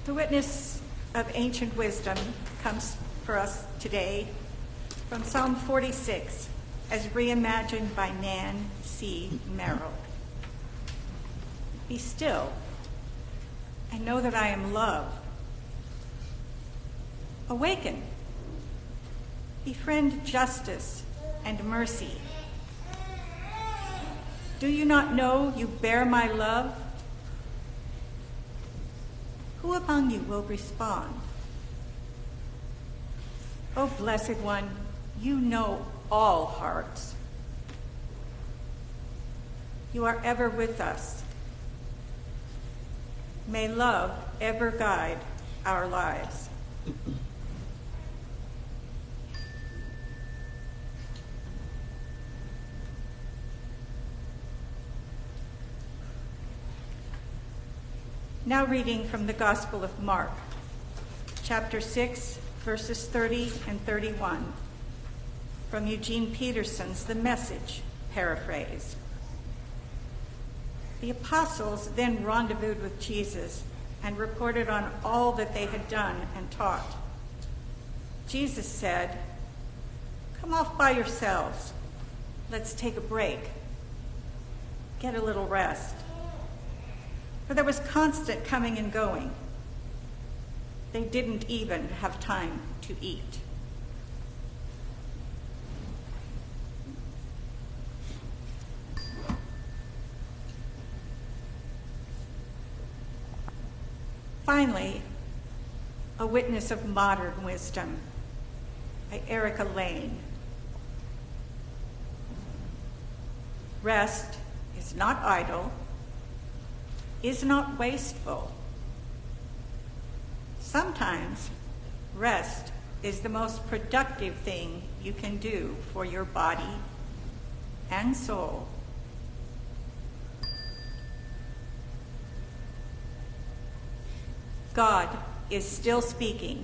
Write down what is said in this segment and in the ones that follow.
The witness of ancient wisdom comes for us today from Psalm 46, as reimagined by Nan C. Merril. Be still and know that I am love. Awaken. Befriend justice and mercy. Do you not know you bear my love? Who among you will respond? O Blessed One, you know all hearts. You are ever with us. May love ever guide our lives. Now reading from the Gospel of Mark, chapter 6, verses 30 and 31, from Eugene Peterson's The Message paraphrase. The apostles then rendezvoused with Jesus and reported on all that they had done and taught. Jesus said, "Come off by yourselves. Let's take a break. Get a little rest." For there was constant coming and going. They didn't even have time to eat. Finally, A Witness of Modern Wisdom by Layne. Rest is not idle, is not wasteful. Sometimes rest is the most productive thing you can do for your body and soul. God is still speaking,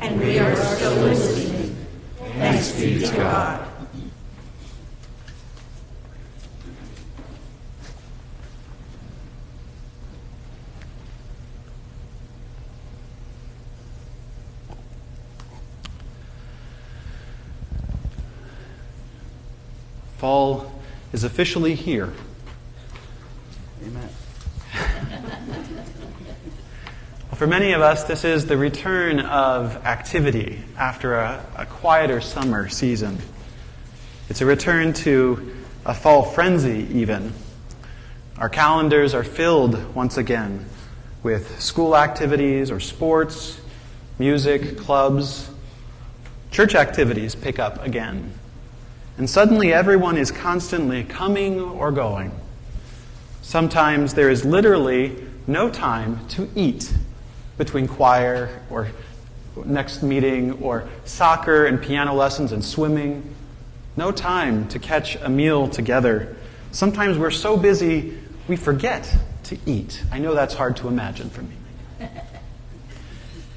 and we are still listening. Thanks be to God. Fall is officially here. Amen. For many of us, this is the return of activity after a quieter summer season. It's a return to a fall frenzy, even. Our calendars are filled once again with school activities or sports, music, clubs. Church activities pick up again. And suddenly everyone is constantly coming or going. Sometimes there is literally no time to eat between choir or next meeting or soccer and piano lessons and swimming. No time to catch a meal together. Sometimes we're so busy we forget to eat. I know that's hard to imagine for me.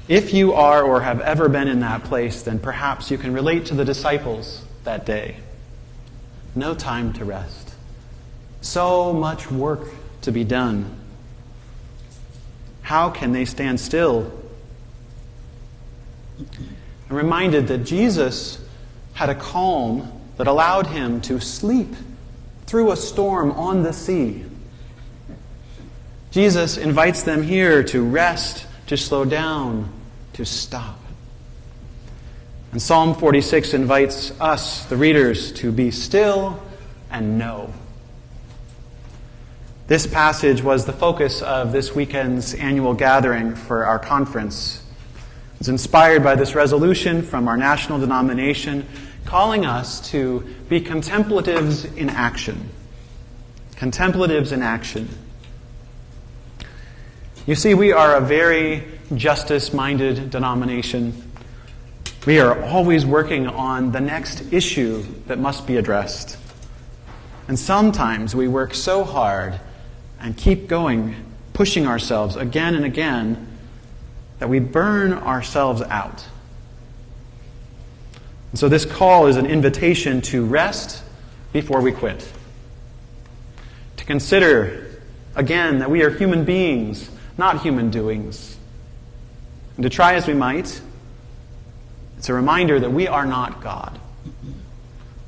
If you are or have ever been in that place, then perhaps you can relate to the disciples that day. No time to rest. So much work to be done. How can they stand still? I'm reminded that Jesus had a calm that allowed him to sleep through a storm on the sea. Jesus invites them here to rest, to slow down, to stop. And Psalm 46 invites us, the readers, to be still and know. This passage was the focus of this weekend's annual gathering for our conference. It's inspired by this resolution from our national denomination calling us to be contemplatives in action. Contemplatives in action. You see, we are a very justice-minded denomination. We are always working on the next issue that must be addressed. And sometimes we work so hard and keep going, pushing ourselves again and again, that we burn ourselves out. And so this call is an invitation to rest before we quit. To consider, again, that we are human beings, not human doings. And to try as we might, it's a reminder that we are not God.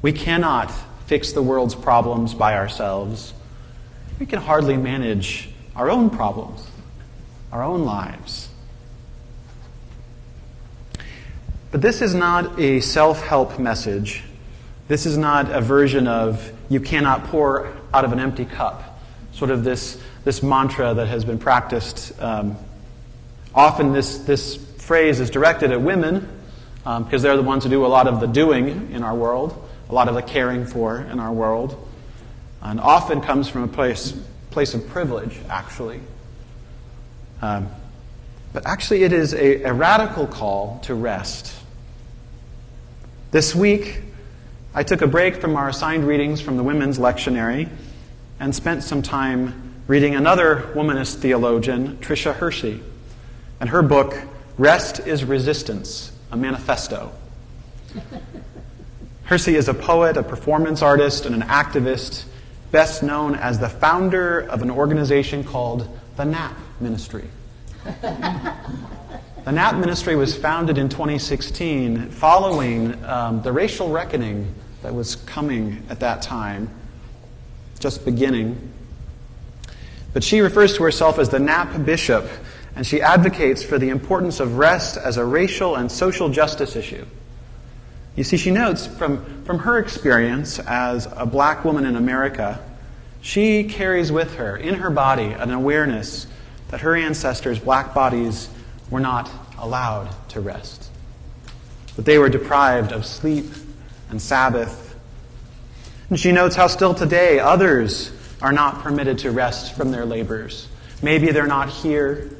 We cannot fix the world's problems by ourselves. We can hardly manage our own problems, our own lives. But this is not a self-help message. This is not a version of you cannot pour out of an empty cup, sort of this mantra that has been practiced. Often this phrase is directed at women because they're the ones who do a lot of the doing in our world, a lot of the caring for in our world, and often comes from a place of privilege, actually. But actually it is a radical call to rest. This week, I took a break from our assigned readings from the women's lectionary and spent some time reading another womanist theologian, Tricia Hersey, and her book, Rest is Resistance, a Manifesto. Hersey is a poet, a performance artist, and an activist, best known as the founder of an organization called the NAP Ministry. The NAP Ministry was founded in 2016 following the racial reckoning that was coming at that time, just beginning. But she refers to herself as the NAP Bishop, and she advocates for the importance of rest as a racial and social justice issue. You see, she notes from her experience as a black woman in America, she carries with her, in her body, an awareness that her ancestors' black bodies were not allowed to rest, that they were deprived of sleep and Sabbath. And she notes how still today others are not permitted to rest from their labors. Maybe they're not here.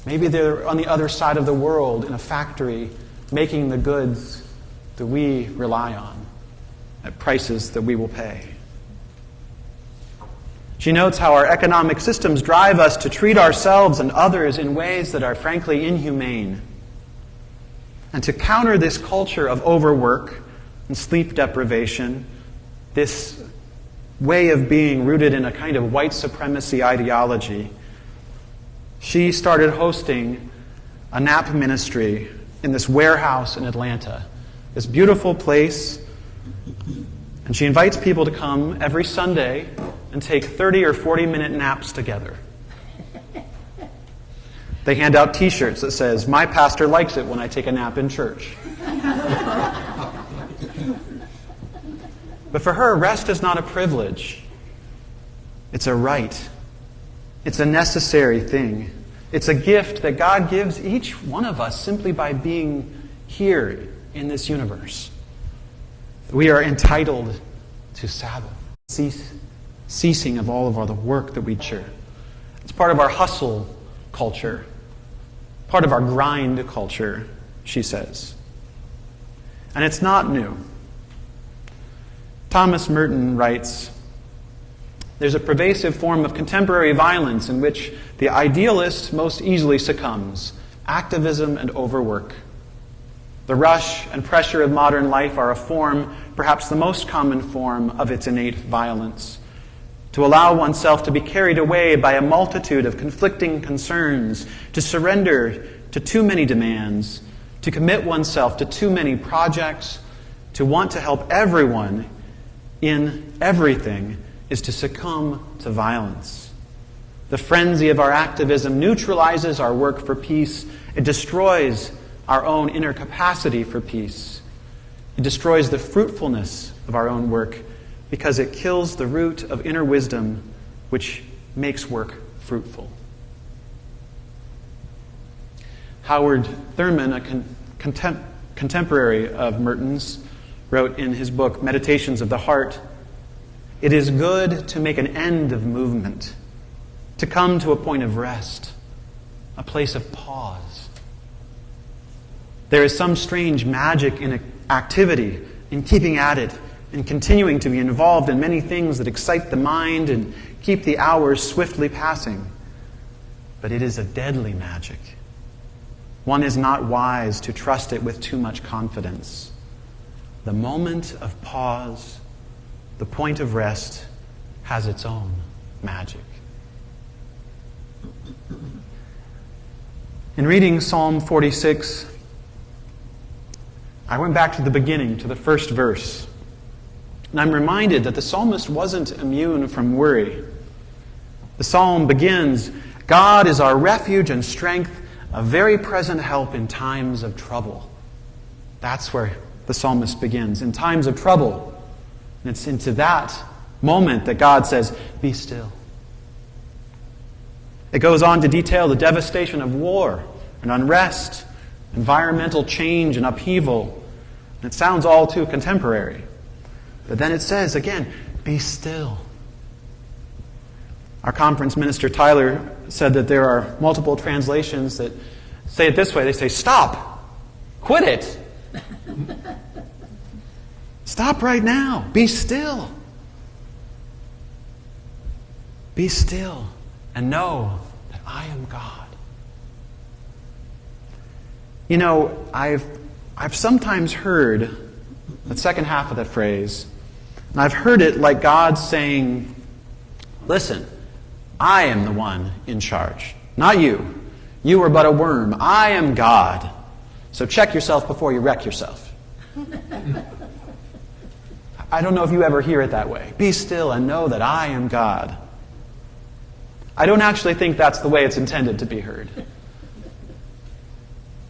Maybe they're on the other side of the world in a factory making the goods that we rely on at prices that we will pay. She notes how our economic systems drive us to treat ourselves and others in ways that are frankly inhumane. And to counter this culture of overwork and sleep deprivation, this way of being rooted in a kind of white supremacy ideology, she started hosting a NAP ministry in this warehouse in Atlanta, this beautiful place. And she invites people to come every Sunday and take 30 or 40-minute naps together. They hand out T-shirts that says, "My pastor likes it when I take a nap in church." But for her, rest is not a privilege. It's a right. It's a necessary thing. It's a gift that God gives each one of us simply by being here in this universe. We are entitled to Sabbath, ceasing of all of the work that we do. It's part of our hustle culture, part of our grind culture, she says. And it's not new. Thomas Merton writes, "There's a pervasive form of contemporary violence in which the idealist most easily succumbs: activism and overwork. The rush and pressure of modern life are a form, perhaps the most common form, of its innate violence. To allow oneself to be carried away by a multitude of conflicting concerns, to surrender to too many demands, to commit oneself to too many projects, to want to help everyone in everything, is to succumb to violence. The frenzy of our activism neutralizes our work for peace. It destroys our own inner capacity for peace. It destroys the fruitfulness of our own work because it kills the root of inner wisdom which makes work fruitful." Howard Thurman, a contemporary of Merton's, wrote in his book, Meditations of the Heart, "It is good to make an end of movement, to come to a point of rest, a place of pause. There is some strange magic in activity, in keeping at it, in continuing to be involved in many things that excite the mind and keep the hours swiftly passing. But it is a deadly magic. One is not wise to trust it with too much confidence. The moment of pause, the point of rest, has its own magic." In reading Psalm 46, I went back to the beginning, to the first verse. And I'm reminded that the psalmist wasn't immune from worry. The psalm begins, God is our refuge and strength, a very present help in times of trouble. That's where the psalmist begins, in times of trouble. And it's into that moment that God says, be still. It goes on to detail the devastation of war and unrest, environmental change and upheaval. And it sounds all too contemporary. But then it says, again, be still. Our conference minister, Tyler, said that there are multiple translations that say it this way. They say, stop. Quit it. Stop right now. Be still. Be still and know that I am God. You know, I've sometimes heard the second half of that phrase, and I've heard it like God saying, listen, I am the one in charge, not you. You are but a worm. I am God. So check yourself before you wreck yourself. I don't know if you ever hear it that way. Be still and know that I am God. I don't actually think that's the way it's intended to be heard.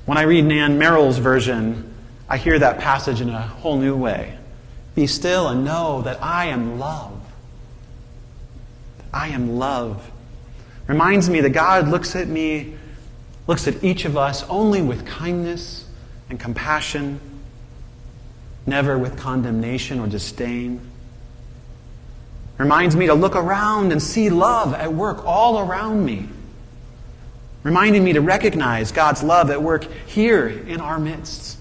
When I read Nan Merril's version, I hear that passage in a whole new way. Be still and know that I am love. I am love. Reminds me that God looks at me, looks at each of us only with kindness and compassion, never with condemnation or disdain. Reminds me to look around and see love at work all around me. Reminding me to recognize God's love at work here in our midst.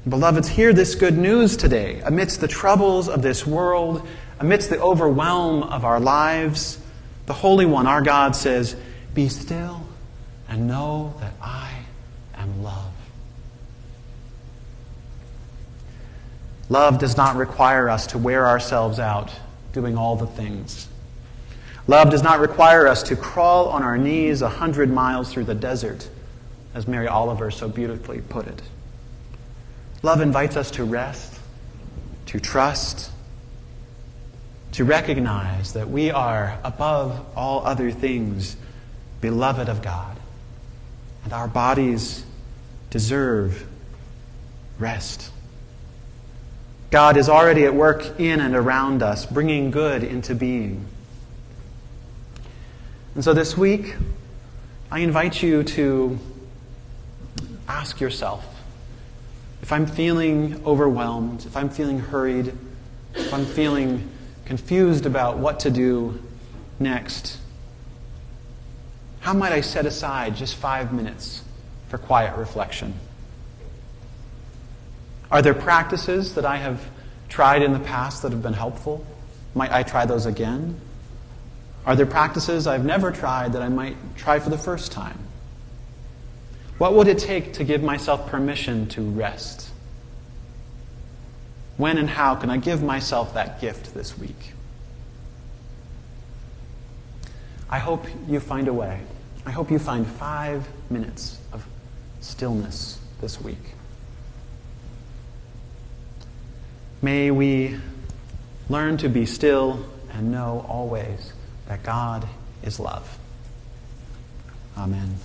Beloveds, hear this good news today. Amidst the troubles of this world, amidst the overwhelm of our lives, the Holy One, our God, says, be still and know that I am love. Love does not require us to wear ourselves out doing all the things. Love does not require us to crawl on our knees 100 miles through the desert, as Mary Oliver so beautifully put it. Love invites us to rest, to trust, to recognize that we are, above all other things, beloved of God, and our bodies deserve rest. God is already at work in and around us, bringing good into being. And so this week, I invite you to ask yourself, if I'm feeling overwhelmed, if I'm feeling hurried, if I'm feeling confused about what to do next, how might I set aside just 5 minutes for quiet reflection? Are there practices that I have tried in the past that have been helpful? Might I try those again? Are there practices I've never tried that I might try for the first time? What would it take to give myself permission to rest? When and how can I give myself that gift this week? I hope you find a way. I hope you find 5 minutes of stillness this week. May we learn to be still and know always that God is love. Amen.